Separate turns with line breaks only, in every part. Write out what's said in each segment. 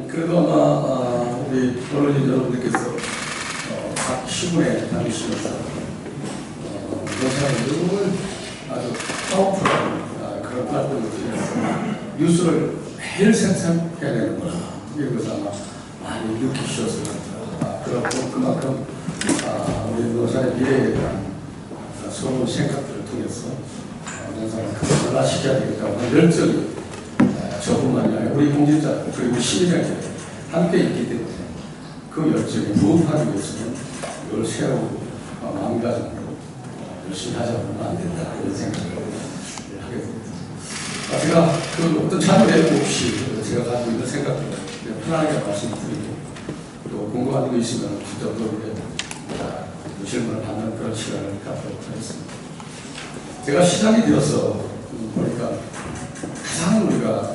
그래도 아마 우리 언론인 여러분들께서 각 시군에 다니시면서 노사는 늘 아주 파워풀한 그런 활동을 통해서 뉴스를 매일 생산해야 되는구나 이런 것을 아마 많이 느끼셨을 겁니다. 그렇고 그만큼 우리 노사의 미래에 대한 새로운 생각들을 통해서 노사를 극단화시켜야 되겠다고 하는 열정이 저뿐만이 아니라 우리 공직자 그리고 시민들이 함께 있기 때문에 그 열정에 부응하기 위해서는 이걸 새로 마음가짐으로 열심히 하지 않으면 안 된다 이런 생각을 하게 됩니다. 제가 그 어떤 자료 내용 없이 제가 가지고 있는 생각들을 편안하게 말씀드리고 또 궁금한 거 있으면 직접 또 질문을 받는 그런 시간을 갖도록 하겠습니다. 제가 시장이 되어서 보니까 가장 우리가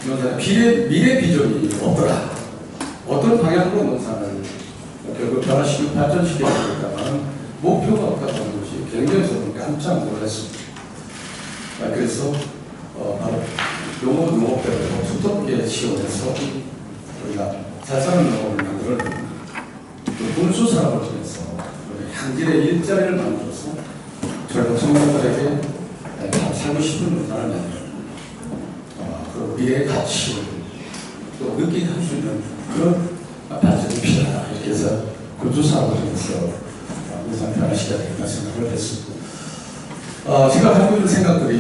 농사의 미래 비전이 없더라. 어떤 방향으로 농사를 결국 변화시키고 발전시켜야 되겠다는 목표가 없다는 것이 굉장히 저는 깜짝 놀랐습니다. 그래서 바로 농업대로 두텁게 지원해서 우리가 잘 사는 농업을 만들어야 됩니다. 또 군수산업을 통해서 향진의 일자리를 만들어서 젊은 청년들에게 살고 싶은 농사를 만들고 그 미래의 가치를 또 느끼게 할 수 있는 그런 발전이 필요하다. 이렇게 해서 군수산업을 통해서 농사를 변화시켜야 되겠다 생각을 했습니다. 제가 가지고 있는 생각들이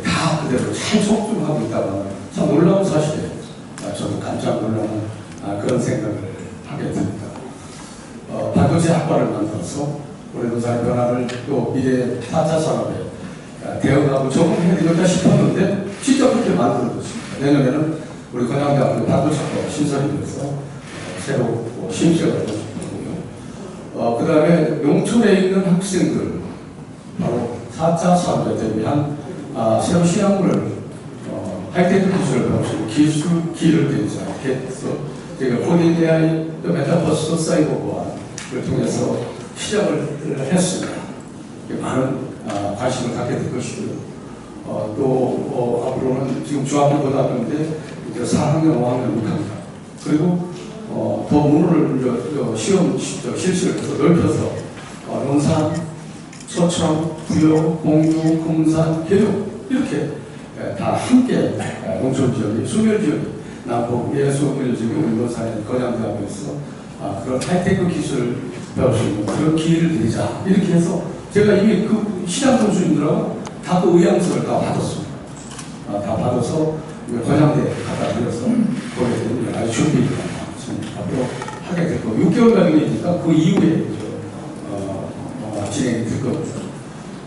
다 그대로 잘 적중하고 있다는 참 놀라운 사실이에요. 저도 깜짝 놀라는 그런 생각을 하게 됩니다. 반도체 학과를 만들어서 우리 농사의 변화를 또 미래의 4차 산업에 대응하고 적응해야 되겠다 싶었는데 진짜 그렇게 만들어졌습니다. 내년에는 우리 건양대학교 반도체학과 신설이 돼서 새로 신설을 해줬거든요. 그 다음에 농촌에 있는 학생들 바로 4차 산업에 대비한 새로 시향물을 하이테크 기술을 배울 수 있는 기술기를 되지 않게 해서 제가 코딩 AI, 또 메타버스, 사이버 보안을 통해서 시작을 했습니다. 많은 관심을 갖게 될 것이고요. 또 앞으로는 지금 중학교 고등학교인데 이제 4학년, 5학년, 6학년 그리고 더 문호를 시험 실시를 해서 넓혀서 농산, 소청, 부여, 공유, 공산, 교육 이렇게 다 함께 농촌 지역이 수별 지역이 남북 예수별 지역이 우리 노사의 건양대학교에서 그런 하이테크 기술을 배울 수 있는 그런 기회를 드리자 이렇게 해서 제가 이미 그 시장 선수님들하고 다 그 의향서를 다 받았습니다. 다 받아서 건양대에 갖다 드려서 거기에 아주 준비를 앞으로 하게 될 거고 6개월 과정이니까 그 이후에 진행이 될 겁니다.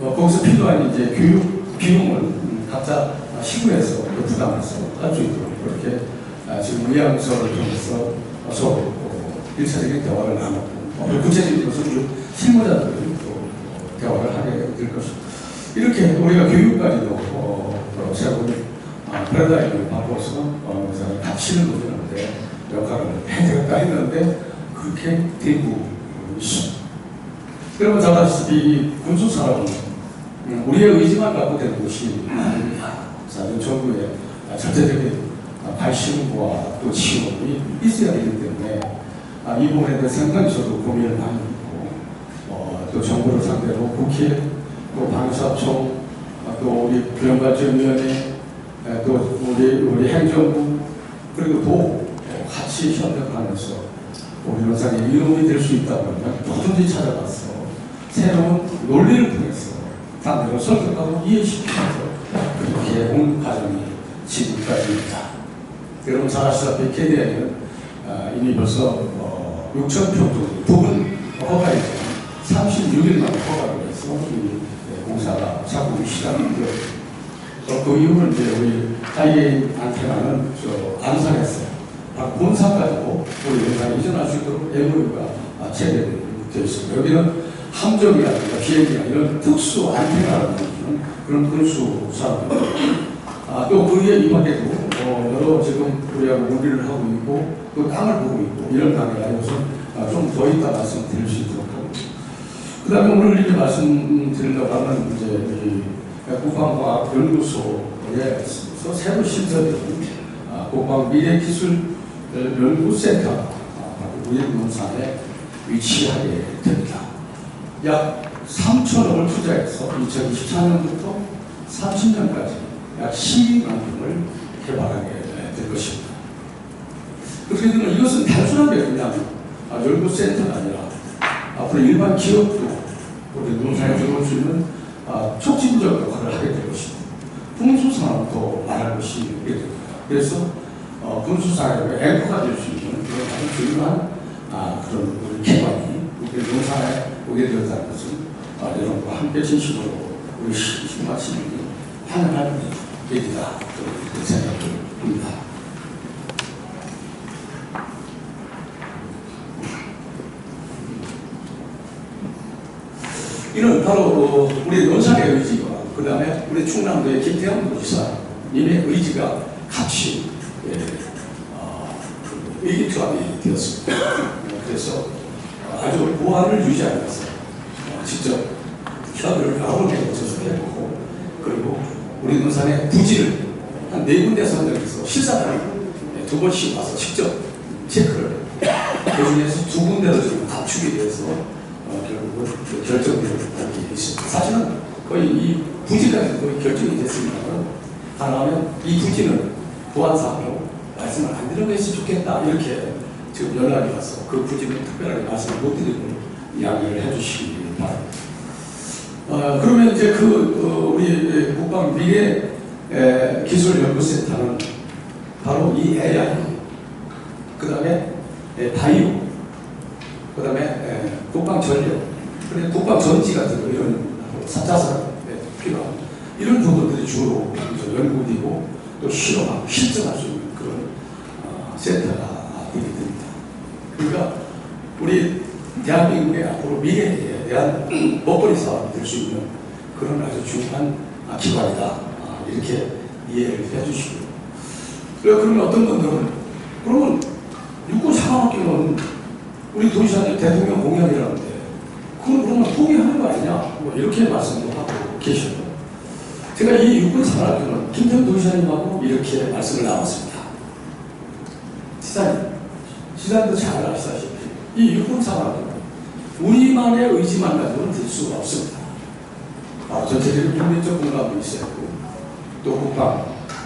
거기서 필요한 이제 교육 비용을 각자 시군에서 부담해서 할 수 있도록 그렇게 지금 의향서를 통해서 서로 1차적인 대화를 나눴고 구체적인 것은 실무자들이 또 대화를 하게 될 것입니다. 이렇게 우리가 교육까지도 새로운 패러다임을 바꿔서 가치를 높이는데 역할을 해야 되겠다 했는데 그렇게 되고 있습니다. 여러분 잘 아시다시피 군수산업은 우리의 의지만 갖고 되는 것이 아닙니다. 정부의 절대적인 발심과 또 지원이 있어야 되기 때문에 이 부분에 대해서 상당히 저도 고민을 많이 했고 또 정부를 상대로 국회 또 방사청 또 우리 교육발전위원회 또 우리 행정부 그리고 도 같이 협력하면서 우리 농산이 이름이 될 수 있다면 누구든지 찾아가서 새로운 논리를 통해서 당대로 설득하고 이해시키면서 그렇게 온 과정이 지금까지입니다. 여러분 잘 아시다시피 KDI는 이미 벌써 6,000평 정도 부분 허가에 36일 만에 허가를 해서 이 공사가 작업이 시작이 되었고 그 이후는 이제 우리 하이게인 안테나는 안산에서 본사까지도 우리 농산에 이전할 수 있도록 MOU가 체결되어 있습니다. 여기는 함정이라든가 비행기나 이런 특수 안테나를 만드는 그런 군수 산업입니다. 또 그에 이 밖에도 여러 지금 우리가 논의를 하고 있고 또 땅을 보고 있고 이런 단계가 이것은 좀 더 이따 말씀드릴 수 있도록 합니다. 그 다음에 오늘 이렇게 말씀드리려고 하는 이제 국방과학연구소에서 새로 신설된 국방 미래기술연구센터가 무역농산에 위치하게 됩니다. 약 3천억을 투자해서 2024년부터 30년까지 약 12만 평을 개발하게 될 것입니다. 그렇게 되면 이것은 단순하게 그냥 연구센터가 아니라 앞으로 일반 기업도 우리 농산에 들어올 수 있는 촉진적 역할을 하게 될 것입니다. 군수산업도 말할 것이 있게 됩니다. 그래서 군수산업의 앵커가 될 수 있는 그런 아주 중요한 그런 우리 기관이 우리 농산에 오게 되었다는 것은 여러분과 함께 진심으로 우리 시마 시민이 환영할 일이다 그렇게 생각합니다. 이는 바로 우리 논산의 의지와 그 다음에 우리 충남도의 김태형 도지사님의 의지가 같이 의기투합이 되었습니다. 그래서 아주 보안을 유지하면서 직접 협의를 여러 개 거쳐서 해보고 그리고 우리 논산의 부지를 한 4군데 선정해서 실사단이 2번씩 와서 직접 체크를 그 중에서 2군데로 지금 압축이 돼서 결국은 결정되는 게 있습니다. 사실은 거의 이 부지까지 거의 결정이 됐습니다. 가능하면 이 부지는 보안사항으로 말씀을 안 드리는 것이 좋겠다 이렇게 지금 연락이 와서 그 부지는 특별하게 말씀을 못 드리고 이야기를 해주시기 바랍니다. 그러면 이제 우리 국방 미래 기술연구센터는 바로 이 AI, 그 다음에 바이오, 그 다음에 국방 전력, 그리고 국방 전지 같은 이런 4차선 필요한 이런 부분들이 주로 연구되고 또 실험하고 실증할 수 있는 그런 센터가 되게 됩니다. 그러니까 우리 대한민국의 앞으로 미래에 대한 먹거리 사업이 될 수 있는 그런 아주 중요한 기관이다 이렇게 이해를 해주시고요. 그러면 어떤 분들은 그러면 육군사관학교는 우리 도지사님 대통령 공약이라는데 그건 그러면 포기하는 거 아니냐 뭐 이렇게 말씀도 하고 계셔요. 제가 이 육군사관학교는 김태형 도지사님하고 이렇게 말씀을 나눴습니다. 지사님도 잘 아시다시피 이 육군사관학교는 우리만의 의지만 가지고는 될 수가 없습니다. 전체적인 국민적 공감도 있어야 하고 또 국방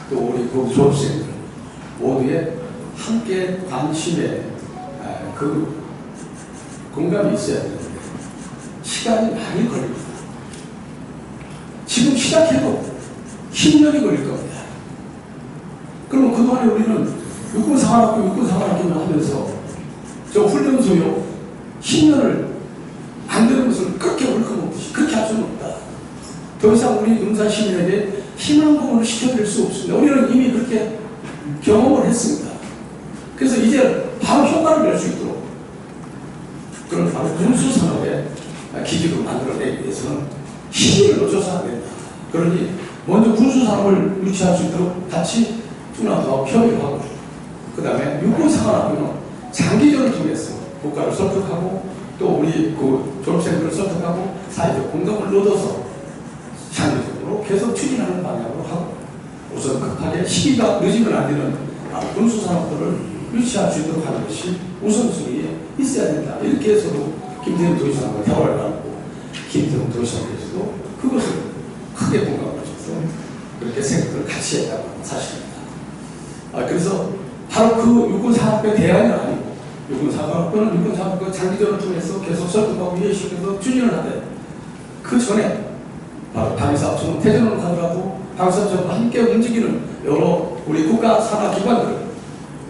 또 우리 그 졸업생들 모두의 함께 관심에 그 공감이 있어야 되는데 시간이 많이 걸립니다. 지금 시작해도 10년이 걸릴 겁니다. 그러면 그동안에 우리는 육군사관학교만 하면서 저 훈련소요 10년을 안 되는 것을 그렇게 옳거먹듯이 그렇게 할 수는 없다. 더 이상 우리 농산 시민에게 희망 공헌을 시켜드릴 수 없습니다. 우리는 이미 그렇게 경험을 했습니다. 그래서 이제 바로 효과를 낼 수 있도록 그런 바로 군수산업의 기지로 만들어내기 위해서는 시기를 놓쳐서 안 된다. 그러니 먼저 군수산업을 유치할 수 있도록 같이 충남도하고 협의를 하고 그 다음에 육군사관학교는 장기전을 통해서 국가를 설득하고 또 우리 그 졸업생들을 설득하고 사회적 공감을 얻어서 장기적으로 계속 추진하는 방향으로 하고 우선 급하게 시기가 늦으면 안 되는 군수산업들을 유치할 수 있도록 하는 것이 우선순위에 있어야 된다. 이렇게 해서도 김태형 도지사님과 대화를 나누고 김태형 도지사님께서도 그것을 크게 공감하셔서 그렇게 생각을 같이 했다는 사실입니다. 그래서 바로 그 육군사학교 대안이 아니고 육군사학교는 육군사학교 장기전을 통해서 계속 설득하고 이해시켜서 추진을 하되 그 전에 바로 방위사업청은 태전으로 가더라도 방위사업청과 함께 움직이는 여러 우리 국가 산하기관들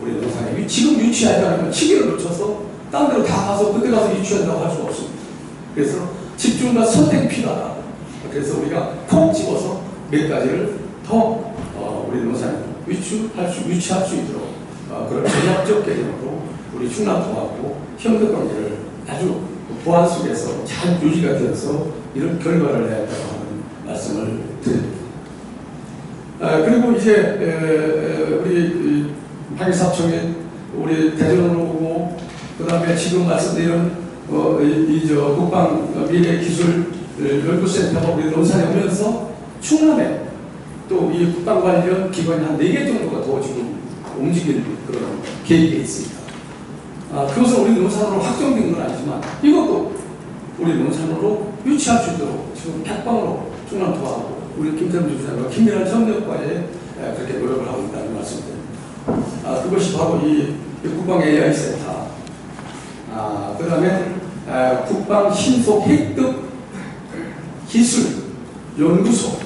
우리 농산에 지금 유치하지 않으면 시기를 놓쳐서 딴 데로 다 가서 그때 가서 유치한다고 할 수가 없습니다. 그래서 집중과 선택이 필요하다. 그래서 우리가 콕 집어서 몇 가지를 더 우리 농산에 유치할 수 있도록 그런 전략적 개념으로 우리 충남도하고 협력관계를 아주 보안 속에서 잘 유지가 되어서 이런 결과를 내야 한다고 하는 말씀을 드립니다. 그리고 이제 우리 방위사업청에 우리 대전으로 오고 그 다음에 지금 말씀드린 국방 미래기술 연구센터가 우리 논산에 오면서 충남에 또 이 국방 관련 기관이 한 4개 정도가 더 지금 움직일 그런 계획이 있습니다. 그것은 우리 논산으로 확정된 건 아니지만 이것도 우리 논산으로 유치할 수 있도록 지금 백방으로 충남도하고 우리 김태흠 주지사와 김민환 전역과에 그렇게 노력을 하고 있다는 말씀드립니다. 그것이 바로 이 국방 AI 센터, 그 다음에 국방 신속 획득 기술 연구소,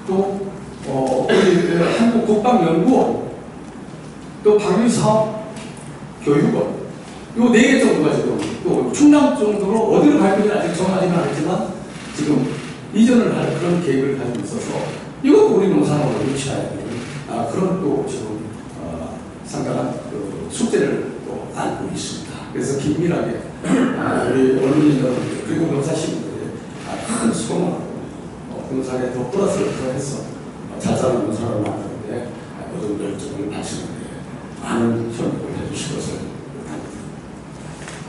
또 우리 한국 국방연구원, 또 방위사업 교육원, 요 4개 정도가 지금 또 충남 정도로 어디로 갈 건지 아직 정하지는 않았지만 지금 이전을 할 그런 계획을 가지고 있어서 이것도 우리 농산으로 유치해야 되는 그런 또 지금 상당한 그 숙제를 또 안고 있습니다. 그래서 긴밀하게 우리 언론인 여러분들 그리고 농사시민들이 큰 소망을 농산에 더 플러스를 더해서 잘 사는 농산을 만드는데 모든 열정을 바치는데 많은 협력을 해주실 것을 바랍니다.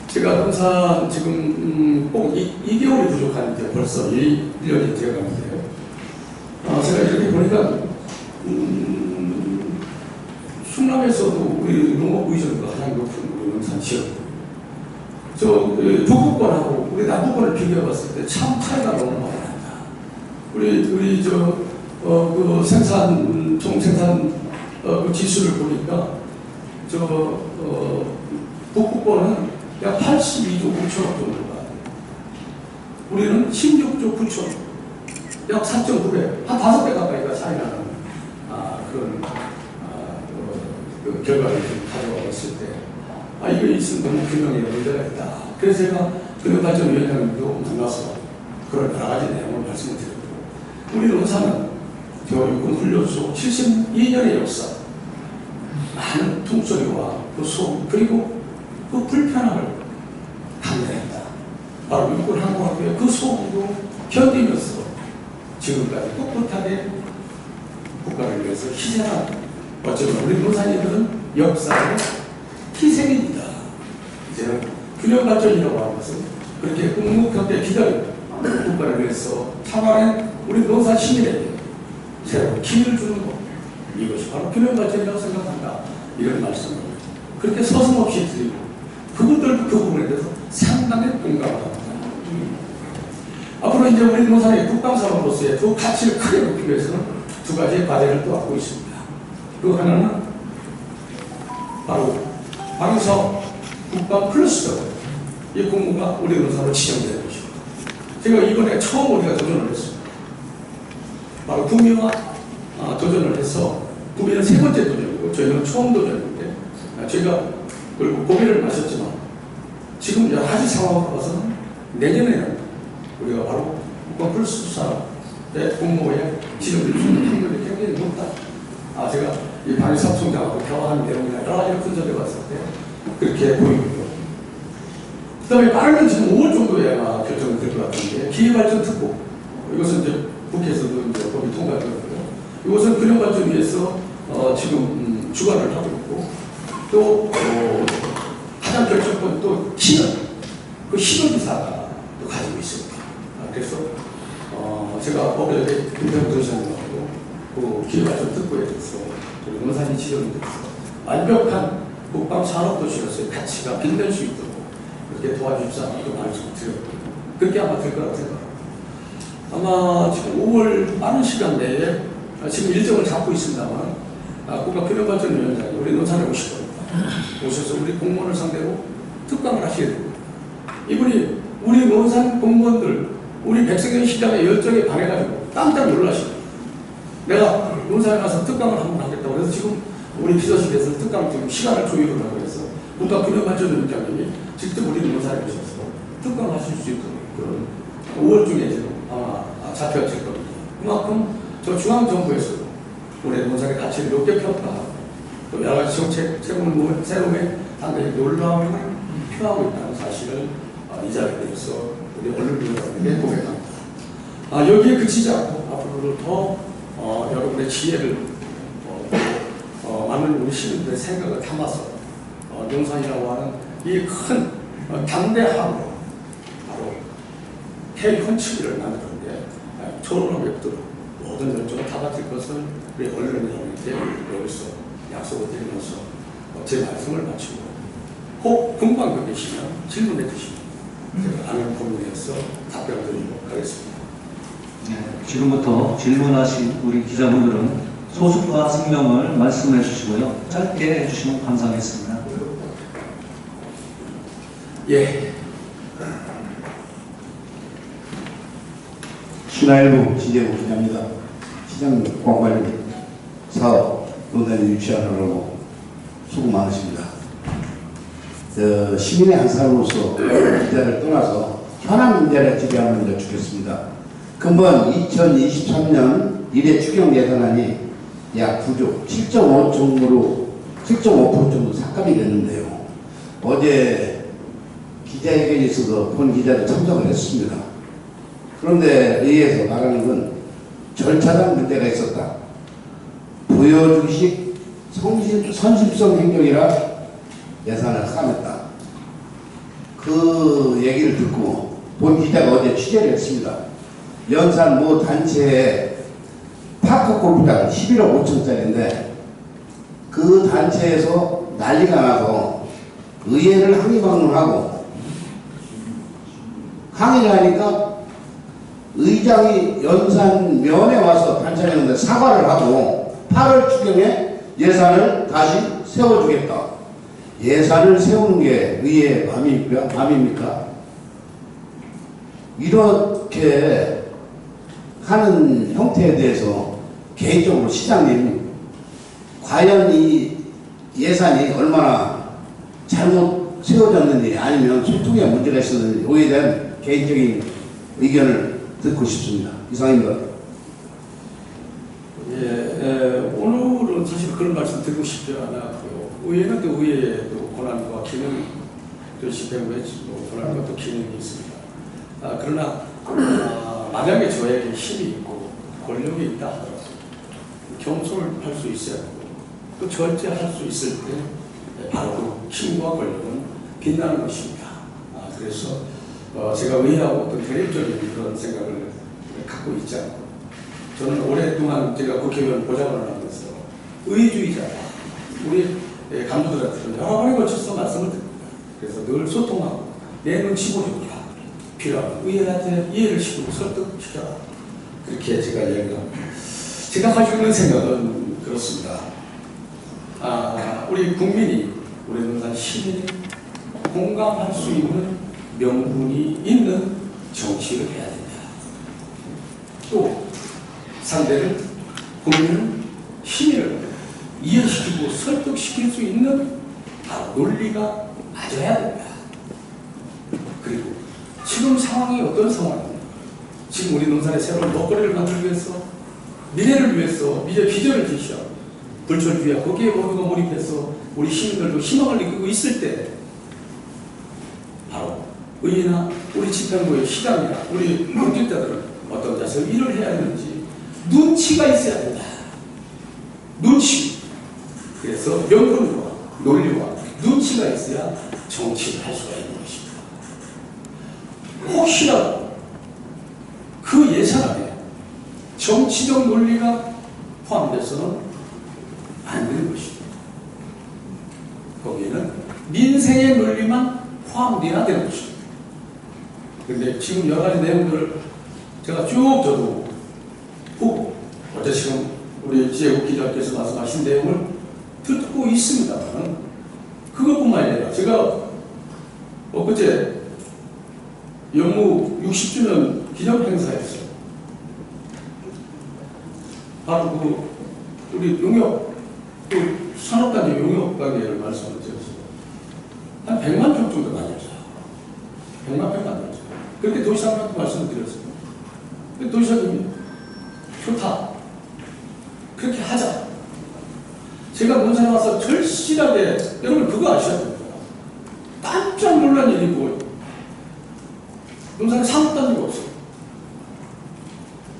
제가 농산 지금 꼭 2개월이 부족한 게 벌써 1년이 되어가는데요. 제가 이렇게 보니까 충남에서도 우리 농업 의존도가 가장 높은 우리 농산 지역, 북부권하고 우리 남부권을 비교해봤을 때 참 차이가 너무 많이 난다. 우리 그 생산 총생산 그 지수를 보니까 북부권은 약 82조 9천억 정도가 돼요. 우리는 16조 9천억, 약 4.9배, 한 5배 가까이가 차이 나는 그런 그 결과를 가져와 봤을 때 이거 있으면 너무 균형에 문제가 있다. 그래서 제가 근육발전위원장님도 만나서 그런 여러 가지 내용을 말씀을 드렸고, 우리 농사는 교육군 훈련소 72년의 역사, 많은 통소리와 그 소음 그리고 그 불편함을 감내했다. 바로 육군 항공학교의 그 소음도 견디면서 지금까지 꿋꿋하게 국가를 위해서 희생한, 어쩌면 우리 농산인들은 역사의 희생입니다. 이제는 균형발전이라고 하는 것은 그렇게 묵묵하게 기다리고 국가를 위해서 참아낸 우리 농산 시민에게 새로운 기회를 주는 것, 이것이 바로 균형발전이라고 생각한다. 이런 말씀을 그렇게 서슴없이 드리고, 그분들도 그 부분에 대해서 상당히 공감을 합니다. 앞으로 이제 우리 농산의 국방산업으로서의 그 가치를 크게 높이기 위해서는 2가지의 과제를 또 갖고 있습니다. 그 하나는 바로 방위사업 국방 플러스죠. 이 공무가 우리 농산으로 지정되는 것이고, 제가 이번에 처음 우리가 도전을 했습니다. 바로 구미와 도전을 해서, 구미는 3번째 도전이고 저희는 처음 도전인데, 저희가 그리고 고민을 마셨지만 지금 여러 가지 상황으로 봐서는 내년에는 우리가 바로 국방 플러스 산업의 공모에 지정될 수 있는 확률이 굉장히 높다. 제가 이 방위사업 총장하고 대화하는 내용이나 여러 가지를 분석해 봤을 때 그렇게 보이고요. 그 다음에 빠르면 지금 5월 정도에 아마 결정이 될 것 같은데, 기회발전 특구, 이것은 이제 국회에서도 이제 법이 통과되었고요. 이것은 균형발전 위해서 지금 주관을 하고 있고, 또 가장 결정권 또 신원, 그 신원기사가 또 가지고 있습니다. 그래서 제가 어제 김태흠 도지사님하고 그 기회발전 특구에 대해서 우리 농산이 지정이 돼서 완벽한 국방산업도시로서의 가치가 빛날 수 있도록 그렇게 도와주십사라고 말씀을 드렸고, 그렇게 아마 될 거라고 생각합니다. 아마 지금 5월 빠른 시간 내에 지금 일정을 잡고 있습니다만 국가균형발전위원장이 우리 농산에 오실 겁니다. 오셔서 우리 공무원을 상대로 특강을 하시게 됩니다. 이분이 우리 농산 공무원들, 우리 백성현 시장의 열정에 반해가지고 깜짝 놀라시고, 내가 농산에 가서 특강을 한번 하겠다고 해서 지금 우리 비서실에서 특강 지금 시간을 조율을 하고 해서 국가균형발전위원장님이 직접 우리 농산에 오셔서 특강을 하실 수 있도록 그런 5월 중에 지금 아마 잡혀질 겁니다. 그만큼 저 중앙정부에서도 우리 농산의 가치를 높게 평가하고 또 여러 가지 정책 세움에 상당히 놀라움을 표하고 있다는 사실을 이 자리에 대해서 우리 언론인들에게 고백합니다. 여기에 그치지 않고 앞으로도 더 여러분의 지혜를 많은 우리 시민들의 생각을 담아서 농산이라고 하는 이 큰 당대함으로 바로 폐헌치기를 만드는데 초론을 뵙도록 모든 열정을 다 바칠 것을 우리 언론인들에게 여기서 약속을 드리면서 제 말씀을 마치고 혹 궁금한 게 계시면 질문해 주시면 제가 안을 고민해서 답변 드리도록 하겠습니다.
네, 지금부터 질문하신 우리 기자분들은 소속과 성명을 말씀해 주시고요. 짧게 해주시면 감사하겠습니다.
예.
신화일보 지재국 기자입니다. 시장 관련 사업 논란이 유치하느라고 수고 많으십니다. 시민의 한 사람으로서 문제를 떠나서 현안 문제를 지배하는 데 주겠습니다. 근본 2023년 1회 추경 예산안이 약 9조 7.5% 정도 삭감이 됐는데요. 어제 기자회견에 있어서 본 기자도 참석을 했습니다. 그런데 의회에서 말하는 건 절차상 문제가 있었다. 부여주식 선심성 행정이라 예산을 삭감했다. 그 얘기를 듣고 본 기자가 어제 취재를 했습니다. 연산 모 단체에 파크 골프장 11억 5천짜리인데 그 단체에서 난리가 나서 의회를 항의 방문하고 항의를 하니까 의장이 연산면에 와서 단체장한테 사과를 하고 8월 추경에 예산을 다시 세워주겠다. 예산을 세우는 게 의회의 맘입니까? 이렇게 하는 형태에 대해서 개인적으로 시장님 과연 이 예산이 얼마나 잘못 세워졌는지 아니면 소통에 문제가 있었는지 이에 대한 개인적인 의견을 듣고 싶습니다. 이상입니다.
오늘은 사실 그런 말씀 드리고 싶지 않았고요. 의회는 또 의회의 권한과 기능이 또 집행부의 권한과 또 기능이 있습니다. 그러나 만약에 저에게 힘이 있고 권력이 있다 하더라도 경솔할 수 있어야 하고 또 절제할 수 있을 때 바로 그 힘과 권력은 빛나는 것입니다. 그래서 제가 의회하고 어떤 대립적인 그런 생각을 갖고 있지 않고 저는 오랫동안 제가 국회의원 보좌관을 하면서 의주의자다. 우리 간부들한테는 여러 번에 걸쳐서 말씀을 드립니다. 그래서 늘 소통하고 내 눈치 보기가 필요하고 의회한테 이해를 시키고 설득시켜라. 그렇게 제가 이야기를 합니다. 제가 가지고 있는 생각은 그렇습니다. 우리 국민이, 우리 논산 시민이 공감할 수 있는 명분이 있는 정치를 해야 된다. 또 상대를, 국민을, 시민을 이해시키고 설득시킬 수 있는 바로 논리가 맞아야 된다. 그리고 지금 상황이 어떤 상황입니까? 지금 우리 논산의 새로운 먹거리를 만들기 위해서, 미래를 위해서 미래 비전을 제시하고 불철주야 거기에 모두가 몰입해서 우리 시민들도 희망을 느끼고 있을 때 바로 의회나 우리 집행부의 시장이나 우리 공직자들은 어떤 자세로 일을 해야 하는지 눈치가 있어야 된다. 눈치. 그래서 명분과 논리와 눈치가 있어야 정치를 할 수가 있는 것입니다. 혹시라도 그 예산안에 정치적 논리가 포함돼서는 안 되는 것입니다. 거기에는 민생의 논리만 포함되어야 되는 것입니다. 그런데 지금 여러 가지 내용들을 제가 쭉 저도 보고 어제 지금 우리 지혜국 기자께서 말씀하신 내용을 듣고 있습니다만 그것뿐만 아니라 제가 엊그제 영무 60주년 기념행사였어요. 바로 그 우리 용역 그 산업단지 용역가게를 말씀을 드렸어요. 한 100만 평 정도 만들었어요. 100만 평 만들었어요. 그렇게 도시사람한테 말씀을 드렸어요. 도시사님이 좋다. 그렇게 하자. 제가 논산에 와서 절실하게 여러분 그거 아셔야 됩니다. 깜짝 놀란 일이고 논산에 산업단지가 없어요.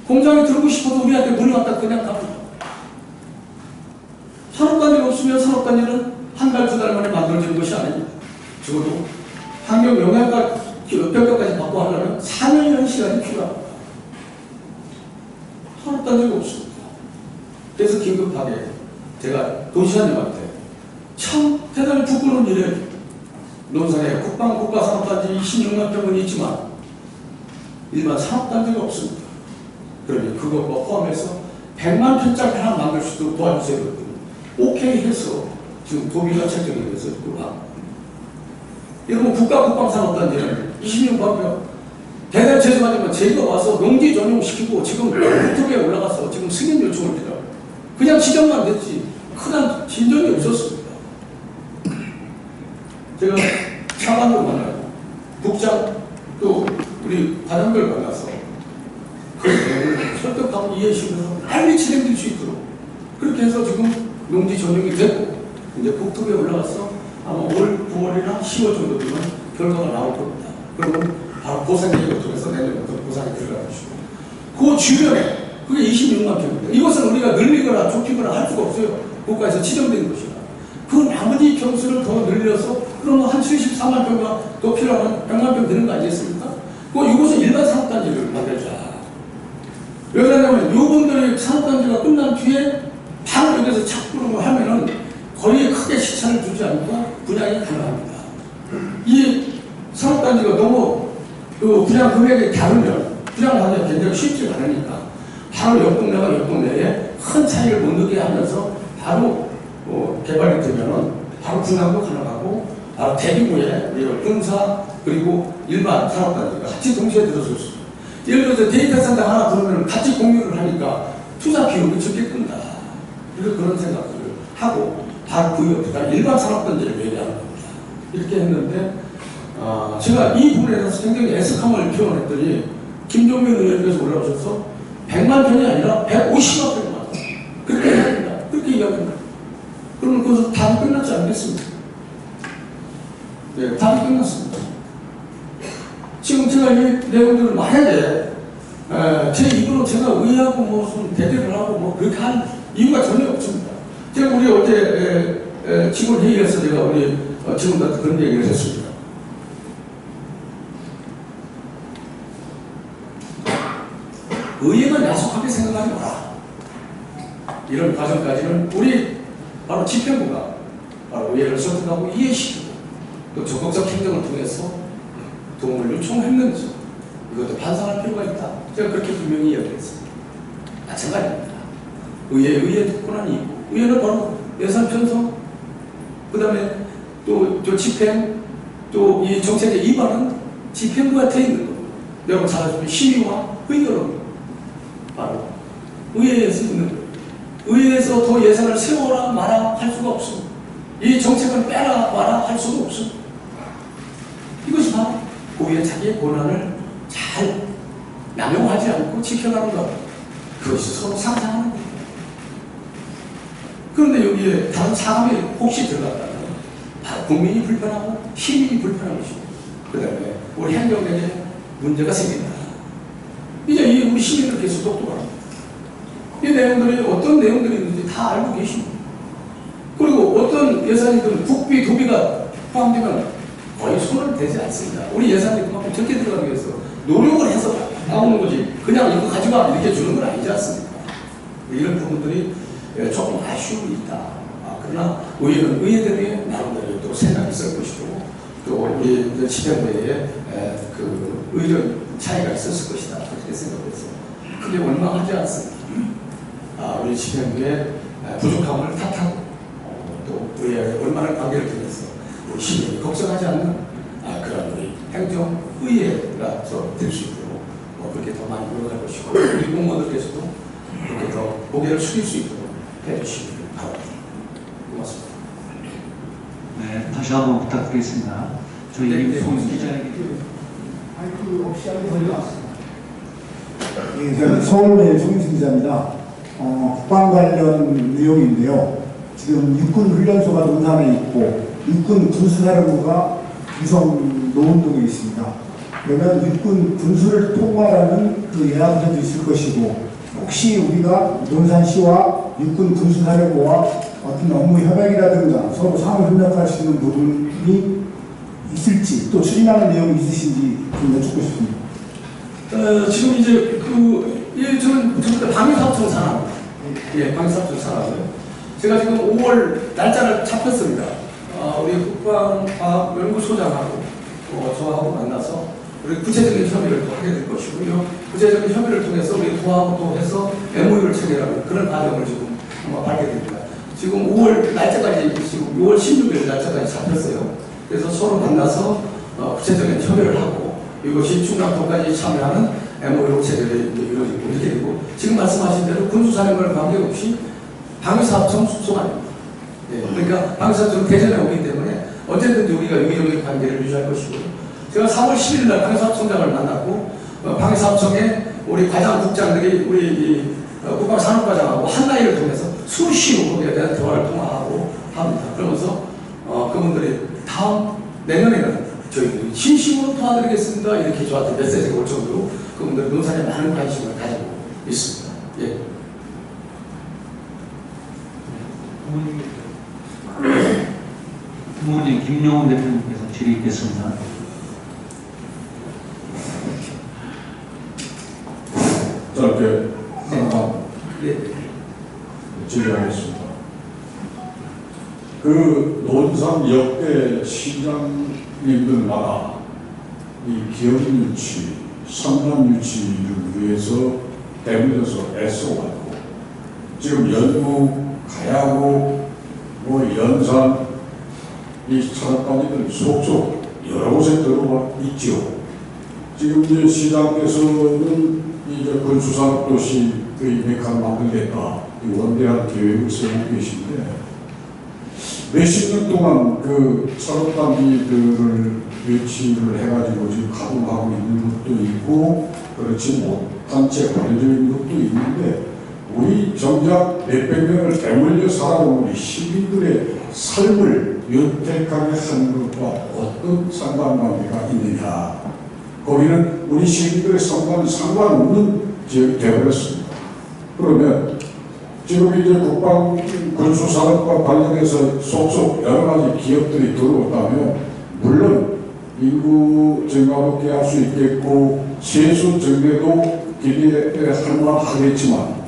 공장에 들어오고 싶어도 우리한테 문을 갖다 그냥 갑니다. 산업단지가 없으면 산업단지는 한 달, 두 달 만에 만들어지는 것이 아닙니다. 적어도 환경 영향과 평가까지 받고 하려면 4년이라는 시간이 필요합니다. 산업단 적이 없습니다. 그래서 긴급하게 제가 도지사님한테 참 대단히 부끄러운 일에 논산에 국방국가산업단지 26만 평은 있지만 일반 산업단지가 없습니다. 그러니 그것과 포함해서 100만 평짜리 하나 만들 수 있도록 도와주세요. 오케이 해서 지금 도비가 책정이 돼서 있구나. 여러분 국가국방산업단지는 26만 평 대단히 죄송하지만 저희가 와서 농지 전용시키고 지금 유튜브에 올라가서 지금 승인 요청을 드려요. 그냥 지정만 됐지 큰 진전이 없었습니다. 제가 차관도 만나고 국장 또 우리 과장들 만나서 그 내용을 설득하고 이해시켜서 빨리 진행될 수 있도록 그렇게 해서 지금 농지 전용이 됐고 이제 국토부에 올라가서 아마 올 9월이나 10월 정도 되면 결과가 나올 겁니다. 그러면 바로 보상 계획을 통해서 내년부터 보상이 들어가 주시고 그 주변에 그게 26만 평입니다. 이것은 우리가 늘리거나 좁히거나 할 수가 없어요. 국가에서 지정된 것이라. 그 나머지 평수를 더 늘려서 그러면 한 74만 평가 더 필요하면 100만 평 되는 거 아니겠습니까? 이것은 일반 산업단지를 만들자. 왜 그러냐면 이분들의 산업단지가 끝난 뒤에 바로 여기서 착부를 하면은 거리에 크게 시차를 두지 않고 분양이 가능합니다. 이 산업단지가 너무 그 분양 금액이 다르면 분양하기가 굉장히 쉽지 않으니까 바로 옆 동네가 옆 동네에 큰 차이를 못 느끼게 하면서 바로 개발이 되면은 바로 분양도 가능하고 바로 대규모의 군사 그리고 일반 산업단지가 같이 동시에 들어설 수 있습니다. 예를 들어서 데이터 센터 하나 들어오면 같이 공유를 하니까 투자 비용이 적게 끈다. 그런 생각들을 하고 바로 그 옆에다 일반 산업단지를 얘기하는 겁니다. 이렇게 했는데 제가 이 부분에 대해서 굉장히 애석함을 표현했더니 김종민 의원님께서 올라오셔서 100만 평이 아니라 150만 평만 그렇게 해야 된다. 그렇게 이야기합니다. 그러면 그것은 답이 끝났지 않겠습니까? 네, 답이 끝났습니다. 지금 제가 이 내용들을 만약에 제 입으로 제가 의하고 무슨 대대를 하고 뭐 그렇게 할 이유가 전혀 없습니다. 제가 우리 어제 직원 회의에서 제가 우리 직원들한테 그런 얘기를 했습니다. 의회만 야속하게 생각하지 마라. 이런 과정까지는 우리 바로 집행부가 바로 의회를 설득하고 이해시키고 또 적극적 행정을 통해서 도움을 요청했는지 이것도 반성할 필요가 있다. 제가 그렇게 분명히 이야기했습니다. 마찬가지입니다. 의회 특권한이 있고 의회는 바로 예산 편성 그 다음에 또 집행 또 이 정책의 입안은 집행부가 돼 있는 겁니다. 여러분 잘 아시면 심의와 의결은 바로 의회에서 있는 거예요. 의회에서 더 예산을 세워라 마라 할 수가 없습니다. 이 정책을 빼라 마라 할 수도 없습니다. 이것이 바로 의회 자기의 권한을 잘 남용하지 않고 지켜가는 것. 그것이 서로 상상하는 거예요. 그런데 여기에 다른 사람이 혹시 들어갔다면 바로 국민이 불편하고 시민이 불편한 것이고 그 다음에 우리 행정력에 문제가 생긴다. 이제 이 우리 시민들 계속 똑똑합니다. 이 내용들이 어떤 내용들이 있는지 다 알고 계십니다. 그리고 어떤 예산이든 국비, 도비가 포함되면 거의 손을 대지 않습니다. 우리 예산이 그만큼 적게 들어가기 위해서 노력을 해서 나오는 거지 그냥 이거 가져가 이렇게 주는 건 아니지 않습니까? 이런 부분들이 조금 아쉬움이 있다. 그러나 의회는 의회대로의 나름대로 또 생각이 있을 것이고 또 우리 집행부에 그 의견 차이가 있었을 것이다. 그렇게 생각해서 크게 원망하지 않습니다. 우리 집행부의 부족함을 탓하고 또 의회에 얼마나 관계를 통해서 우리 시민이 걱정하지 않는 그런 우리 행정의회가 될 수 있도록 그렇게 더 많이 노력할 것이고 우리 공무원들께서도 그렇게 더 고개를 숙일 수 있도록 해주시기 바랍니다. 고맙습니다.
네, 다시 한번 부탁드리겠습니다. 저희 임송 기자에게
마이크 없이 하는 거리가 왔습니다. 예, 저는 서울의 송인승 기자입니다. 국방 관련 내용인데요. 지금 육군훈련소가 논산에 있고 육군 군수사령부가 위성 노원동에 있습니다. 그러면 육군 군수를 통과하는 그 예하부대도 있을 것이고 혹시 우리가 논산시와 육군 군수사령부와 어떤 업무 협약이라든가 서로 상호 협력할 수 있는 부분이 있을지 또 추진하는 내용이 있으신지 좀 여쭙고 싶습니다.
지금 이제 그 예, 저는 방위사업청 사람. 예, 방위사업청 사람이에요. 제가 지금 5월 날짜를 잡혔습니다. 우리 국방과학연구소장하고 저하고 만나서 우리 구체적인 협의를 또 하게 될 것이고요. 구체적인 협의를 통해서 우리 도하고 또 해서 MOU를 체결하는 그런 과정을 지금 아마 밟게 됩니다. 지금 5월 날짜까지, 지금 6월 16일 날짜까지 잡혔어요. 그래서 서로 만나서 구체적인 협의를 하고 이것이 충남도까지 참여하는 MOU 체결이 이루어지고 이렇게 되고, 지금 말씀하신 대로 군수사령관 관계없이 방위사업청 소관입니다. 예, 그러니까 방위사업청은 대전에 오기 때문에 언제든지 우리가 유기적인 관계를 유지할 것이고요. 제가 4월 11일 날 방위사업청장을 만났고, 방위사업청에 우리 과장국장들이 우리 국방산업과장하고 한나이를 통해서 수시로 거기에 대한 대화를 통화하고 합니다. 그러면서 그분들이 다음 내년에는 저희들이 진심으로 도와드리겠습니다, 이렇게 저한테 메시지가 올 정도로 그분들 논산에 많은 관심을 가지고 있습니다. 예.
부모님 김용훈 대표님께서 질의있겠습니다.
짧게 항상
네.
질의하겠습니다. 그 논산 역대 시장님들마다 이 기업 유치, 성남 유치를 위해서 대물려서 애써왔고, 지금 연무, 가야구, 연산, 이 산업단지들 속속 여러 곳에 들어와 있죠. 지금 이제 시장께서는 이제 군수산업도시 그 메카를 만들겠다, 이 원대한 계획을 세우고 계신데, 몇십 년 동안 그 산업단지들을 유치를 해가지고 지금 가동하고 있는 것도 있고, 그렇지 못한 채 버려져 있는 것도 있는데, 우리 정작 몇백 명을 대물려 살아온 우리 시민들의 삶을 윤택하게 하는 것과 어떤 상관관계가 있느냐. 거기는 우리 시민들의 삶과는 상관없는 지역이 되어버렸습니다. 그러면 지금 이제 국방 군수산업과 관련해서 속속 여러 가지 기업들이 들어온다면, 물론 인구 증가도 기할 수 있겠고 세수 증대도 기대할 만하겠지만,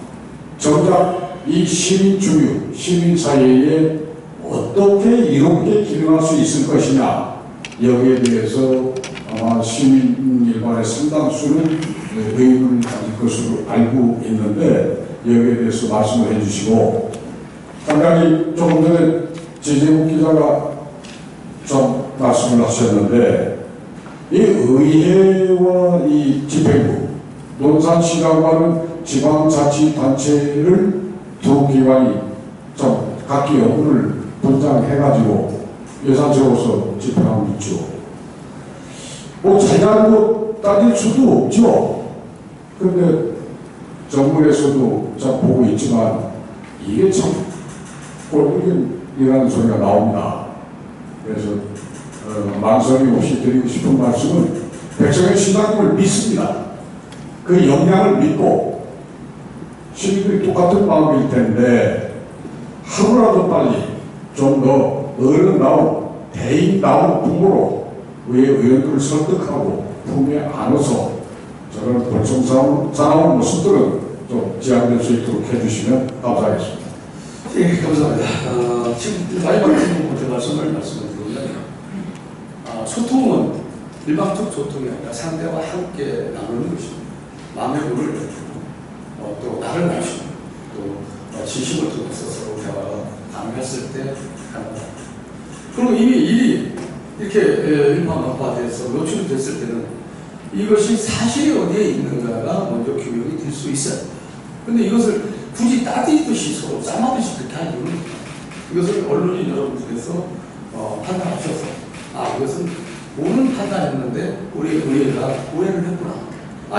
정작 이 시민 주류, 시민 사회에 어떻게 이롭게 기능할 수 있을 것이냐, 여기에 대해서 아마 시민 일반의 상당수는 의문을 가질 것으로 알고 있는데, 여기에 대해서 말씀을 해주시고, 한 가지 조금 전에 지재국 기자가 좀 말씀을 하셨는데, 이 의회와 이 집행부, 논산시장과는 지방자치단체를 두 기관이 좀 각기 업무를 분장해가지고 예산 세워서 집행하고 있죠. 뭐 잘잘못 따질 수도 없죠. 그런데 정부에서도 참 보고 있지만 이게 참 꼴불견이라는 소리가 나옵니다. 그래서 망설임 없이 드리고 싶은 말씀은, 백성의 신앙을 믿습니다. 그 역량을 믿고 시민들이 똑같은 마음일 텐데, 하루라도 빨리 좀 더 어른다운 대인다운 풍부로 의회 의원들을 설득하고 품에 안아서 저런 불성사나운 모습들은 좀 지양될 수 있도록 해주시면 감사하겠습니다.
예, 감사합니다. 지금 마지막 질문 말씀을 드리면, 소통은 일방적 소통이 아니라 상대와 함께 나누는 것입니다. 마음의 물을 또 나를 마시고 또 진심을 통해서 서로 대화가 가능했을 때 가능합니다. 그리고 이미 일이 이렇게 일반화돼서 노출이 됐을 때는 이것이 사실이 어디에 있는가가 먼저 규명이 될 수 있어요. 그런데 이것을 굳이 따지듯이 서로 싸마듯이 그렇게 할 이유는, 이것을 언론인 여러분들께서 판단하셔서 이것은 옳은 판단이었는데 우리 의회가 오해를 했구나,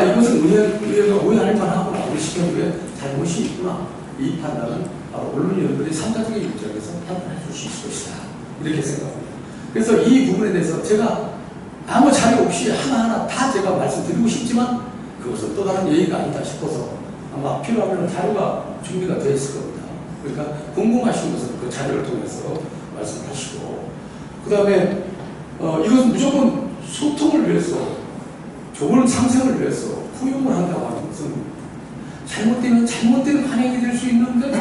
이것은 의회가 오해할 만하구나, 우리 시정부에 잘못이 있구나, 이 판단은 바로 언론인들이 3자적인 입장에서 판단해 줄 수 있을 것이다, 이렇게 생각합니다. 그래서 이 부분에 대해서 제가 아무 자료 없이 하나하나 다 제가 말씀드리고 싶지만 그것은 또 다른 예의가 아니다 싶어서 아마 필요하면 자료가 준비가 되어 있을 겁니다. 그러니까 궁금하신 것은 그 자료를 통해서 말씀하시고, 그 다음에 이것은 무조건 소통을 위해서, 좋은 상생을 위해서 후용을 한다고 하는 것은 잘못되면 잘못된 반영이 될 수 있는데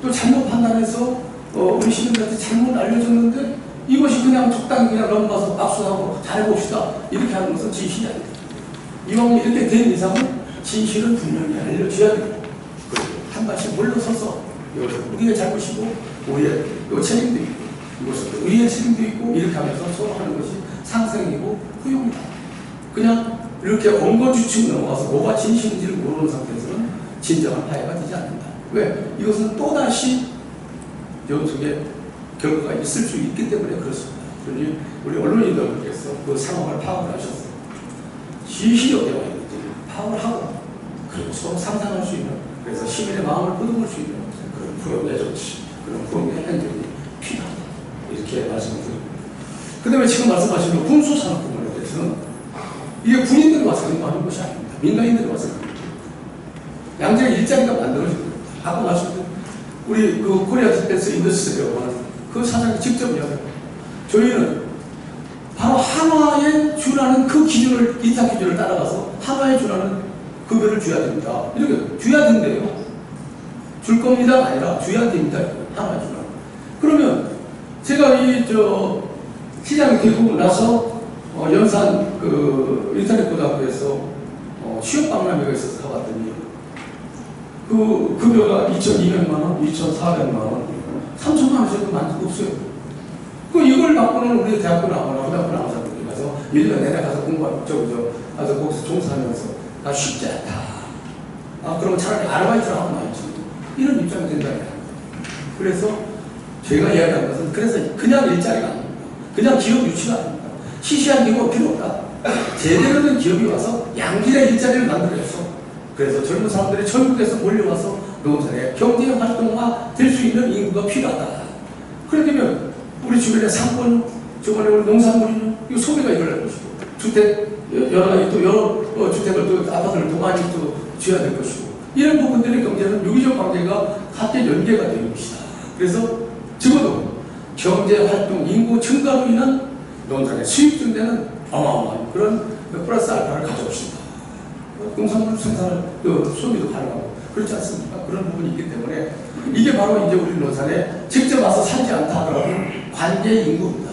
또 잘못 판단해서 우리 시민들한테 잘못 알려줬는데 이것이 그냥 적당히 그냥 넘어가서 압수하고 잘해봅시다 이렇게 하는 것은 진실이 아니다. 이왕 이렇게 된 이상은 진실은 분명히 알려줘야 되고 한 발씩 물러서서 이것은 우리의 잘못이고 우리의 책임도 있고 이것은 우리의 책임도 있고 이렇게 하면서 서로 하는 것이 상생이고 후용이다. 그냥 이렇게 엉거주춤 넘어가서 뭐가 진실인지를 모르는 상태에서는 진정한 파해가 되지 않는다. 왜? 이것은 또다시 연속의 결과가 있을 수 있기 때문에 그렇습니다. 그러니 우리 언론인들께서 그 상황을 파악을 하셔서 시시력되어 있는지 파악을 하고 그리고 서로 상상할 수 있는 그래서 시민의 마음을 보듬을 수 있는 그런 프로그램의 정치, 그런 프로그램의 행정이 필요하다. 이렇게 말씀을 드립니다. 그 다음에 지금 말씀하신 군수산업 부분에 대해서는 이게 군인들이 와서 하는 것이 아닙니다. 민간인들이 와서 하는 겁니다. 양질의 일자리가 만들어진 겁니다. 아까 말씀드린 우리 그 코리아 디펜스 인더스트리라고 하는 그 사장이 직접 이야기합니다. 저희는 바로 한화에 준하는 그 기준을, 인사 기준을 따라가서 한화에 준하는 급여를 줘야 됩니다. 이렇게 줘야 된대요. 줄 겁니다 아니라 줘야 됩니다. 한화에 준하는. 그러면 제가 시장에 들고 나서 연산 그 인터넷 고등학교에서 취업 박람회가 있어서 가봤더니 그 급여가 2,200만 원, 2,400만 원, 3,000만 원씩도 많이 없어요. 이걸 받고는 우리 대학교 나오거나 고등학교 나온 사람들이 가서 1년 내내 가서 공부하고 가서 거기서 종사하면서 쉽지 않다. 그럼 차라리 아르바이트를 하고 나야지. 이런 입장이 된다는 거예요. 그래서 제가 이야기한 것은 그래서 그냥 일자리가 아닙니다. 그냥 기업 유치가 아닙니다. 시시한 기업은 필요 없다. 제대로 된 기업이 와서 양질의 일자리를 만들어서 그래서 젊은 사람들이 전국에서 몰려와서 농산의 경제 활동화 될 수 있는 인구가 필요하다. 그렇게 되면 우리 주변에 상권, 주변에 우리 농산물이 이거 소비가 일어날 것이고 주택 여러 가지 또 여러 주택을 또 아파트를 또 많이 또 지어야 될 것이고 이런 부분들의 경제는 유기적 관계가 함께 연계가 되는 것이다. 그래서 적어도 경제 활동 인구 증가로 인한 농산의 수입 증대는 어마어마한 그런 플러스 알파를 가져옵시다. 농산물 생산을 소비도 가능하고 그렇지 않습니까? 그런 부분이 있기 때문에 이게 바로 이제 우리 농산에 직접 와서 살지 않다 하더라도 관계 인구입니다.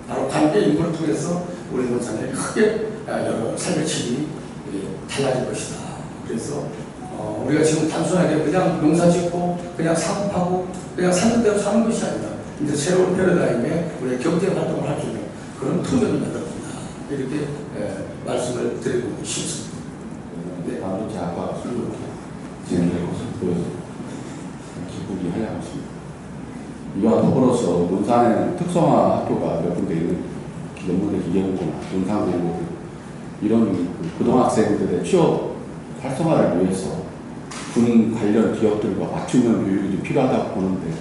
바로 관계 인구를 통해서 우리 농산에 크게 여러 삶의 질이 달라질 것이다. 그래서 우리가 지금 단순하게 그냥 농사 짓고 그냥 사업하고 그냥 사는 대로 사는 것이 아니라 이제 새로운 패러다임에 우리의 경제 활동을 할 수 있는 그런 토전이 만들어진다. 이렇게 말씀을 드리고 싶습니다.
네, 아무튼 제가 아까 진행된 것을 보여서 기쁘게 하려고 했습니다. 이와 더불어서 논산에는 특성화 학교가 몇 군데 있는 연구대 기계공고나 논산공고 이런 고등학생들의 취업 활성화를 위해서 군 관련 기업들과 맞춤형 교육이 필요하다고 보는데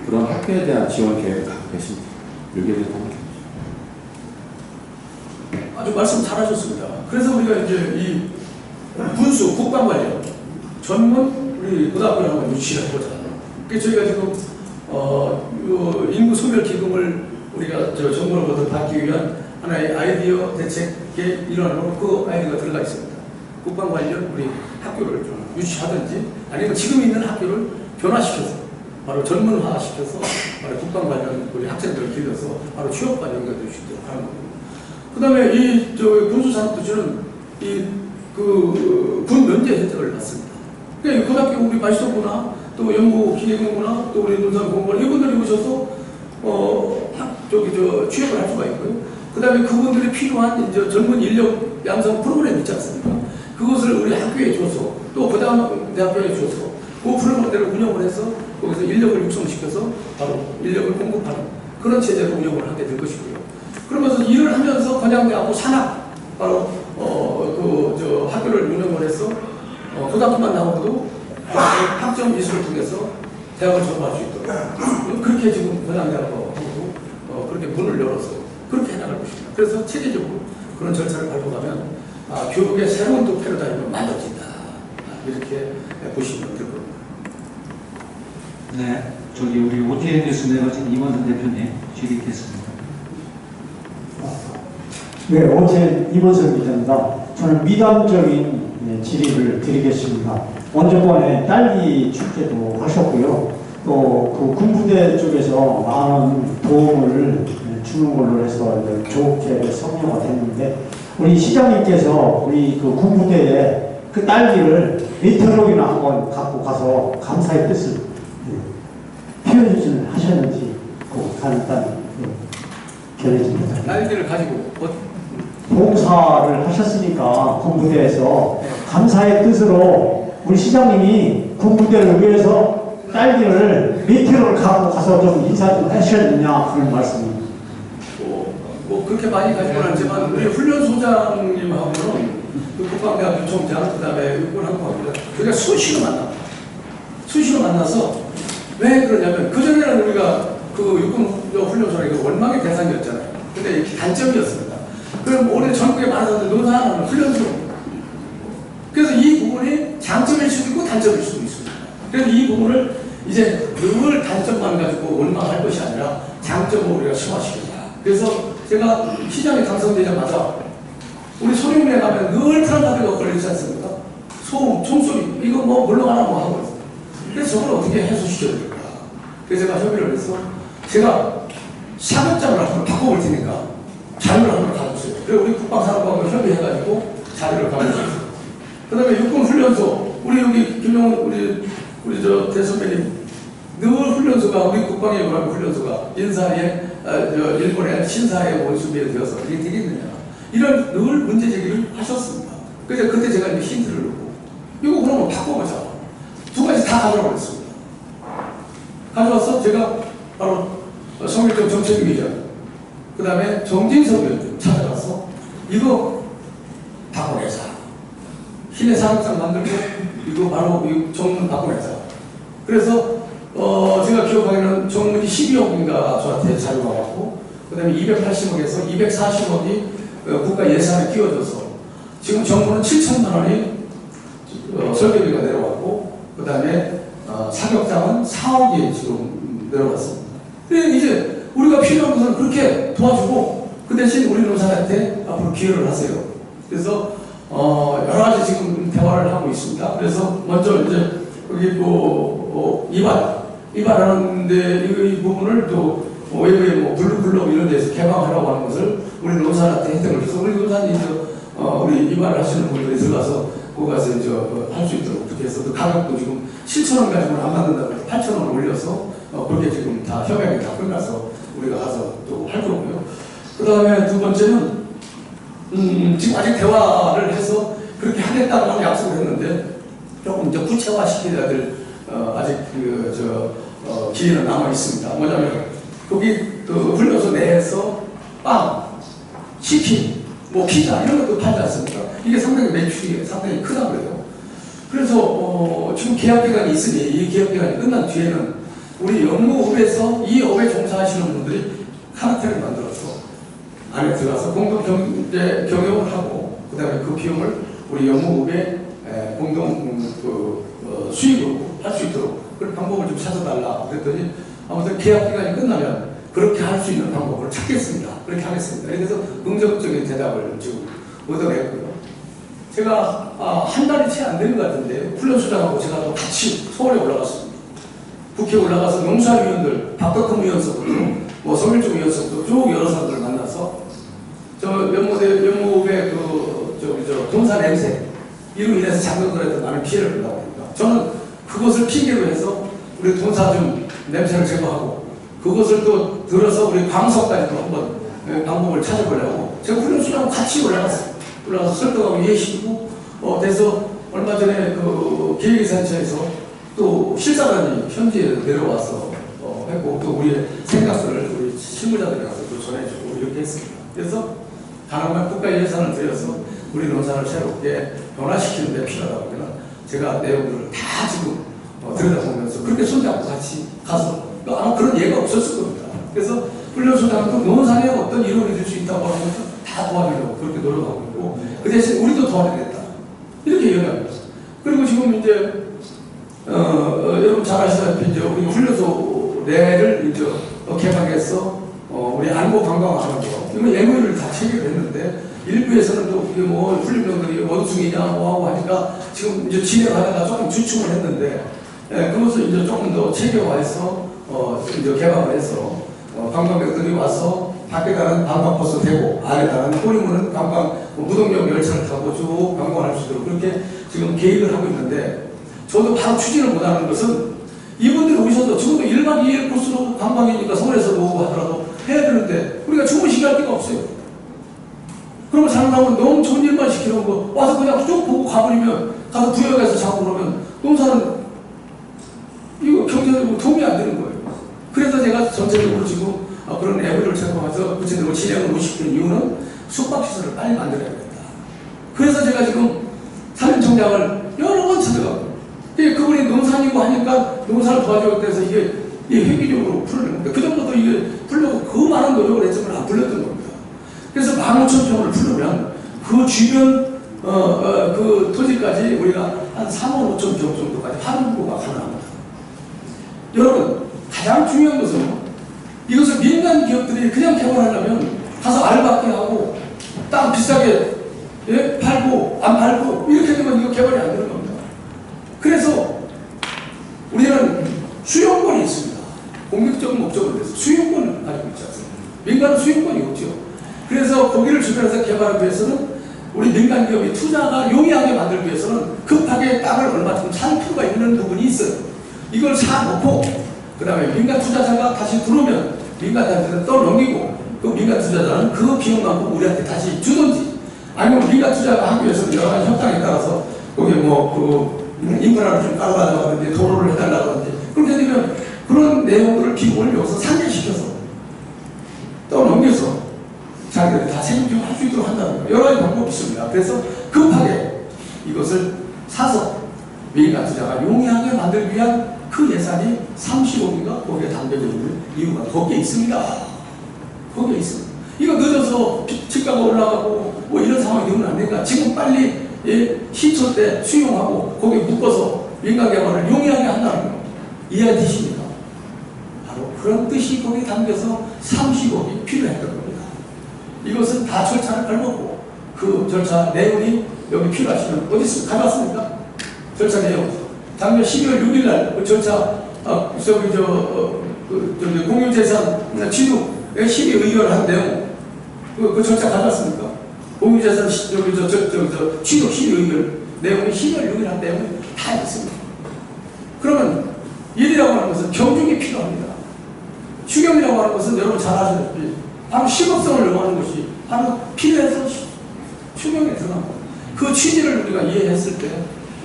그런 학교에 대한 지원 계획을 갖고 계십니다. 여기에 대해서 한번
아주 말씀 잘하셨습니다. 그래서 우리가 이제 이 군수 국방 관련 전문 우리 고등학교를 한번 유치를 해보자. 그래서 저희가 지금 인구 소멸 기금을 우리가 정부로부터 받기 위한 하나의 아이디어 대책의 일환으로 그 아이디어가 들어가 있습니다. 국방 관련 우리 학교를 좀 유치하든지 아니면 지금 있는 학교를 변화시켜서 바로 전문화시켜서 바로 국방 관련 우리 학생들을 길러서 바로 취업과 연결될 수 있도록 하는 겁니다. 그 다음에 이 군수산업도시는 군 면제 혜택을 받습니다. 그러니까 고등학교 우리 발수공부나 또 연구 기계공부나 또 우리 논산공부나 이분들이 오셔서 취업을 할 수가 있고요. 그 다음에 그분들이 필요한 이제 젊은 인력 양성 프로그램 있지 않습니까? 그것을 우리 학교에 줘서 또 그 다음 대학교에 줘서 그 프로그램대로 운영을 해서 거기서 인력을 육성시켜서 바로 인력을 공급하는 그런 체제로 운영을 하게 될 것이고요. 그러면서 일을 하면서 건양대하고 산학 바로 학교를 운영을 해서 고등학교만 나오고도 학점 미술을 통해서 대학을 졸업할 수 있도록 그렇게 지금 건양대하고 그렇게 문을 열어서 그렇게 해나갈 것입니다. 그래서 체계적으로 그런 절차를 밟아가면 교육의 새로운 또 패러다임을 만들어진다. 이렇게 보시면 될 겁니다.
네, 우리 오태현 교수 내려진 이원선 대표님 질의했습니다.
네, 어제 이원석 기자입니다. 저는 미담적인 질의를 드리겠습니다. 원조번에 딸기 축제도 하셨고요. 또 그 군부대 쪽에서 많은 도움을 주는 걸로 해서 이제 좋게 성료가 됐는데, 우리 시장님께서 우리 그 군부대에 그 딸기를 리터록이나 한번 갖고 가서 감사의 뜻을 표현을 하셨는지 그 간단히 전해집니다.
딸기를 가지고
봉사를 하셨으니까 군부대에서 감사의 뜻으로 우리 시장님이 군부대를 위해서 딸기를 리터를 갖고 가서 좀 인사 좀 하셨느냐 그런 말씀입니다.
뭐 그렇게 많이 가지고는 않지만 우리 훈련소장님하고는 그 국방대학교 총장 그다음에 육군하고는 우리가 수시로 만나서 왜 그러냐면 그전에는 우리가 그 육군 훈련소라는 원망의 대상이었잖아요. 근데 이게 단점이었습니다. 그럼 올해 전국에 많은 사람들 노사하는 훈련소. 그래서 이 부분이 장점일 수도 있고 단점일 수도 있습니다. 그래서 이 부분을 이제 늘 단점만 가지고 원망할 것이 아니라 장점을 우리가 승화시키자. 그래서 제가 시장에 당선되자마자 우리 소림에 가면 늘 트럼파드가 걸리지 않습니까? 소음, 총소리, 이거 뭐 물러가나 뭐 하고 있어요. 그래서 저걸 어떻게 해소시켜야 될까? 그래서 제가 협의를 해서 제가 사격장을 한번 바꿔볼 테니까 자료를 한번 가져주세요. 그리고 우리 국방산업하고 협의해가지고 자료를 가져주세요. 그 다음에 육군훈련소, 우리 여기 김용훈 우리 저 대선배님 늘 훈련소가 우리 국방의 요람 훈련소가 인사에 일본의 신사에 원수비에 되어서 이게 되겠느냐 이런 늘 문제 제기를 하셨습니다. 그래서 그때 제가 이제 힌트를 넣고 이거 그러면 바꿔보자. 두 가지 다 가져오라고 했습니다. 가져와서 제가 바로 성일정 정책위의장 그 다음에 정진석 의원 찾아가서 이거 바꿔내자. 신의 사업장 만들고 이거 바로 정문 바꿔내자. 그래서 제가 기억하기에는 정문이 12억인가 저한테 자료가 왔고 그 다음에 280억에서 240억이 국가 예산에 끼워져서 지금 정부는 7천만 원이 설계비가 내려왔고 그 다음에 사격장은 4억이 지금 내려왔습니다. 그래서 이제 우리가 필요한 것은 그렇게 도와주고 그 대신 우리 노사한테 앞으로 기여를 하세요. 그래서 여러 가지 지금 대화를 하고 있습니다. 그래서 먼저 이제 여기 이발하는데 이 부분을 또 외부에 뭐 블루클럽 이런 데서 개방하라고 하는 것을 우리 노사한테 혜택을 줘서 우리 노사님 우리 이발을 하시는 분들이 들어가서 거기 가서 할 수 있도록 그렇게 해서 또 가격도 지금 7,000원 가지고는 안 만든다고 해서 8,000원을 올려서 그렇게 지금 다 협약이 다 끝나서 우리가 가서 또 할 거고요. 그 다음에 두 번째는 지금 아직 대화를 해서 그렇게 하겠다고 하는 약속을 했는데 조금 이제 구체화 시켜야 될 아직 기회는 남아 있습니다. 뭐냐면 거기 훈련소 내에서 빵, 치킨, 뭐 피자 이런 것도 팔지 않습니까? 이게 상당히 매출이 상당히 크다고 그래요. 그래서 지금 계약 기간이 있으니 이 계약 기간이 끝난 뒤에는 우리 연무업에서 이 업에 종사하시는 분들이 카르텔을 만들어서 안에 들어가서 공동 경영을 하고 그다음에 그 비용을 우리 연무업에 공동 수익으로 할 수 있도록 그런 방법을 좀 찾아달라 그랬더니 아무튼 계약 기간이 끝나면 그렇게 할 수 있는 방법을 찾겠습니다. 그렇게 하겠습니다. 그래서 긍정적인 대답을 지금 얻어냈고요. 제가 한 달이 채 안 되는 것 같은데 훈련소장하고 제가 또 같이 서울에 올라갔습니다. 국회에 올라가서 농사위원들, 박덕흠 위원서부터 뭐 성일종 위원서부터 쭉 여러 사람들을 만나서 연무업의 돈사 냄새 이로 인해서 장병들한테 많은 피해를 준다고 합니다. 저는 그것을 핑계로 해서 우리 돈사 좀 냄새를 제거하고 그것을 또 들어서 우리 광석까지도 한번 방법을 찾아보려고 제가 훈련소장하고 같이 올라갔어요. 올라가서 설득하고 이해시키고 돼서 얼마 전에 그 기획이사처에서 또 실사관이 현지에 내려와서 했고 또 우리의 생각들을 우리 실무자들이 가서 또 전해주고 이렇게 했습니다. 그래서 가능한 국가 예산을 들여서 우리 농산을 새롭게 변화시키는 데 필요하다고 하면 제가 내용들을 다 지금 들여다보면서 그렇게 손잡고 같이 가서 아마 그런 예가 없었을 겁니다. 그래서 훈련소장도 농산에 어떤 이론이 될 수 있다고 하는 것도 다 도와주려고 그렇게 노력하고 있고 그 대신 우리도 도와주겠다 이렇게 얘기합니다. 그리고 지금 이제 여러분 잘 아시다시피 이제 우리 훈련소 내를 이제 개방해서 우리 안보 관광하는 거 이거 MOU를 다 체결했는데 일부에서는 또 이게 뭐 훈련병들이 원숭이냐 뭐하고 하니까 지금 이제 진행하다가 조금 주춤을 했는데 그것을 이제 조금 더 체계화해서 이제 개방을 해서 관광객들이 와서 밖에다는 관광버스 대고 안에다는 꼬리무는 관광 무동력 열차를 타고 쭉 관광할 수 있도록 그렇게 지금 계획을 하고 있는데 저도 바로 추진을 못하는 것은 이분들이 오셔서 적어도 1박 2일 코스로 관광이니까 서울에서도 오고 하더라도 해야 되는데 우리가 주무시게 할 데가 없어요. 그러면 잘못하면 너무 좋은 일만 시키는 거 와서 그냥 쭉 보고 가버리면 가서 부여가서 자고 그러면 농사는 이거 경제적으로 도움이 안 되는 거예요. 그래서 제가 전체적으로 지금 그런 앱을 제공해서 구체적으로 진행을 못 시키는 이유는 숙박시설을 빨리 만들어야겠다. 그래서 제가 지금 사면총장을 여러 번 찾아가고 그분이 농산이고 하니까 농사를 도와주고 해서 이게 획기적으로 풀리는 겁니다. 그 정도도 이게 풀려고 그 많은 노력을 했지만 안 풀렸던 겁니다. 그래서 15,000평을 풀려면 그 주변 그 토지까지 우리가 한 35,000평 정도까지 활용구가 가능합니다. 여러분 가장 중요한 것은 이것을 민간 기업들이 그냥 개발하려면 가서 알바하게 하고 땅 비싸게 팔고 안 팔고 이렇게 되면 이거 개발이 안 되는 겁니다. 그래서 우리는 수용권이 있습니다. 공격적인 목적을 위해서 수용권을 가지고 있지 않습니까? 민간은 수용권이 없죠. 그래서 거기를 주변에서 개발하기 위해서는 우리 민간 기업이 투자가 용이하게 만들기 위해서는 급하게 땅을 얼마쯤 살 필요가 있는 부분이 있어요. 이걸 사놓고 그 다음에 민간 투자자가 다시 들어오면 민간한테는 떠넘기고 그 민간 투자자는 그 비용 갖고 우리한테 다시 주든지 아니면 민간 투자가 하기 위해서는 여러 가지 협상에 따라서 거기에 인프라를 좀 깔아달라든지 도로를 해달라든지 그렇게 되면 그런 내용들을 비용을 여기서 상계시켜서 떠넘겨서 자기들이 다 생존할 수 있도록 한다는 거예요. 여러 가지 방법이 있습니다. 그래서 급하게 이것을 사서 민간 투자가 용이하게 만들기 위한 그 예산이 30억인가 거기에 담겨져 있는 이유가 거기에 있습니다. 거기에 있습니다. 이거 늦어서 집가가 올라가고 뭐 이런 상황이 되면 안 되니까 지금 빨리 시초 때 수용하고 거기에 묶어서 민간 개발을 용이하게 한다는 거 이해되십니까? 바로 그런 뜻이 거기에 담겨서 30억이 필요했던 겁니다. 이것은 다 절차를 밟았고 그 절차 내용이 여기 필요하시면 어디 있습니까? 가져왔습니까? 절차 내용. 작년 12월 6일 날 그 절차 공유재산 취득 시비 의결한 내용 그 절차 가져왔습니까? 공유재산 취득 시비 의결 내용이 12월 6일 한 내용이 다 있습니다. 그러면 일이라고 하는 것은 경중이 필요합니다. 추경이라고 하는 것은 여러분 잘 아시다시피 바로 시급성을 요구하는 것이 바로 필요해서 추경에 들어갑니다. 그 취지를 우리가 이해했을 때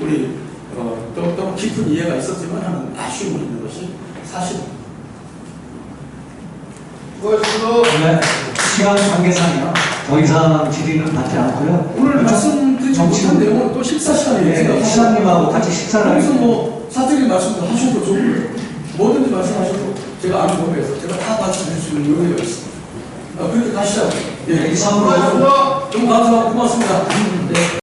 우리 또 깊은 이해가 있었지만 하는 아쉬움이 있는 것이 사실입니다.
네, 시간 관계상이요. 더 이상 질의는 받지 않고요.
오늘 말씀드린 못한 내용은 또 식사 시간에
네, 시장님하고 같이 식사를
거기서
하겠습니다.
뭐 사적인 말씀도 하셔도 좋고 뭐든지 말씀하셔도 제가 아는 범위에서 제가 다 말씀드릴 수 있는 여유가 있습니다. 그렇게 가시자고요.
이상으로
좀 감사하고 고맙습니다. 네.